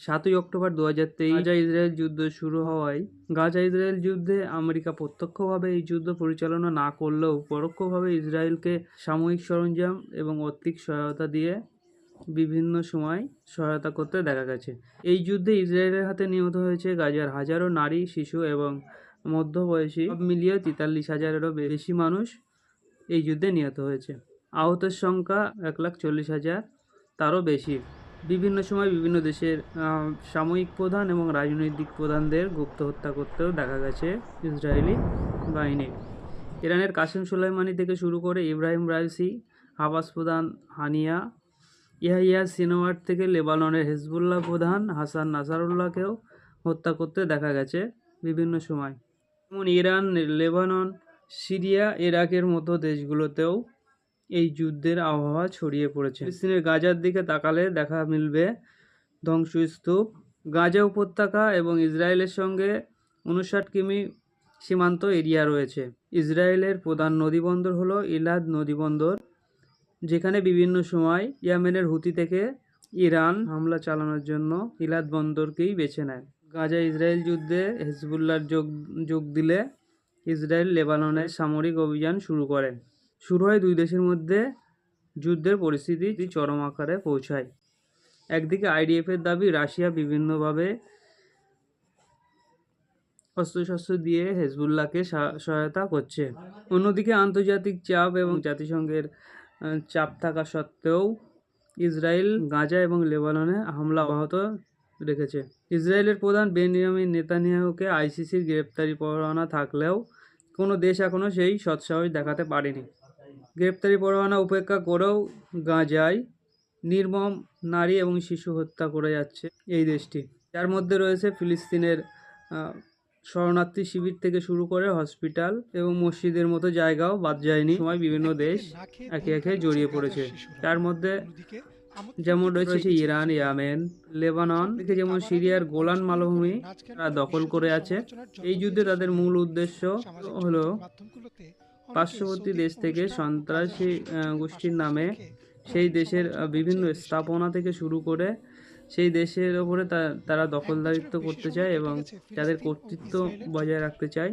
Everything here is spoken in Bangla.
7ই অক্টোবর 2023 গাজা ইসরায়েল যুদ্ধ শুরু হওয়ায় গাজা ইসরায়েল যুদ্ধে আমেরিকা প্রত্যক্ষভাবে এই যুদ্ধ পরিচালনা না করলেও পরোক্ষভাবে ইসরায়েলকে সামরিক সরঞ্জাম এবং আর্থিক সহায়তা দিয়ে বিভিন্ন সময় সহায়তা করতে দেখা গেছে। এই যুদ্ধে ইসরায়েলের হাতে নিহত হয়েছে গাজার হাজারো নারী, শিশু এবং মধ্যবয়সী, সব মিলিয়ে 43,000-এরও বেশি মানুষ এই যুদ্ধে নিহত হয়েছে। আহতের সংখ্যা 1,40,000 তারও বেশি। বিভিন্ন সময় বিভিন্ন দেশের সামরিক প্রধান এবং রাজনৈতিক প্রধানদের গুপ্ত হত্যা করতেও দেখা গেছে ইসরায়েলি বাহিনী। ইরানের কাসেম সোলাইমানি থেকে শুরু করে ইব্রাহিম রাইসি, হামাস প্রধান হানিয়া ইয়াহিয়া সিনওয়ার থেকে লেবাননের হেজবুল্লাহ প্রধান হাসান নাসারুল্লাহকেও হত্যা করতে দেখা গেছে বিভিন্ন সময়। যেমন ইরান, লেবানন, সিরিয়া, ইরাকের মতো দেশগুলোতেও এই যুদ্ধের আবহাওয়া ছড়িয়ে পড়েছে। ফিলিস্তিনের গাজার দিকে তাকালে দেখা মিলবে ধ্বংসস্তূপ। গাজা উপত্যকা এবং ইসরায়েলের সঙ্গে 59 কিমি সীমান্ত এরিয়া রয়েছে। ইসরায়েলের প্রধান নদীবন্দর হলো ইলাদ নদীবন্দর, যেখানে বিভিন্ন সময় ইয়েমেনের হুতি থেকে ইরান হামলা চালানোর জন্য ইলাদ বন্দরকেই বেছে নেয়। গাজা ইসরায়েল যুদ্ধে হেজবুল্লাহর যোগ দিলে ইসরায়েল লেবাননের সামরিক অভিযান শুরু করে। শুরু হয় দুই দেশের মধ্যে যুদ্ধের পরিস্থিতি চরম আকারে পৌঁছায়। একদিকে আইডিএফের দাবি রাশিয়া বিভিন্নভাবে অস্ত্রশস্ত্র দিয়ে হেজবুল্লাহকে সহায়তা করছে। অন্যদিকে আন্তর্জাতিক চাপ এবং জাতিসংঘের চাপ থাকা সত্ত্বেও ইসরায়েল গাজা এবং লেবাননে হামলা অব্যাহত রেখেছে। ইসরায়েলের প্রধান বেনিয়ামিন নেতানিয়াহুকে আইসিসির গ্রেপ্তারি পরোয়ানা থাকলেও কোনো দেশ এখনও সেই সৎসাহস দেখাতে পারেনি। গ্রেপ্তারি পরোয়ানা উপেক্ষা করেও গাজায় নির্মম নারী এবং শিশু হত্যা করে যাচ্ছে এই দেশটি, যার মধ্যে রয়েছে ফিলিস্তিনের শরণার্থী শিবির থেকে শুরু করে হসপিটাল এবং মসজিদের মতো জায়গাও বাদ যায়নি। সময় বিভিন্ন দেশ একে একে জড়িয়ে পড়েছে। তার মধ্যে যেমন রয়েছে ইরান, ইয়েমেন, লেবানন থেকে, যেমন সিরিয়ার গোলান মালভূমি তারা দখল করে আছে। এই যুদ্ধে তাদের মূল উদ্দেশ্য হলো পার্শ্ববর্তী দেশ থেকে সন্ত্রাসী গোষ্ঠীর নামে সেই দেশের বিভিন্ন স্থাপনা থেকে শুরু করে সেই দেশের ওপরে তারা দখলদারিত্ব করতে চায় এবং তাদের কর্তৃত্ব বজায় রাখতে চায়।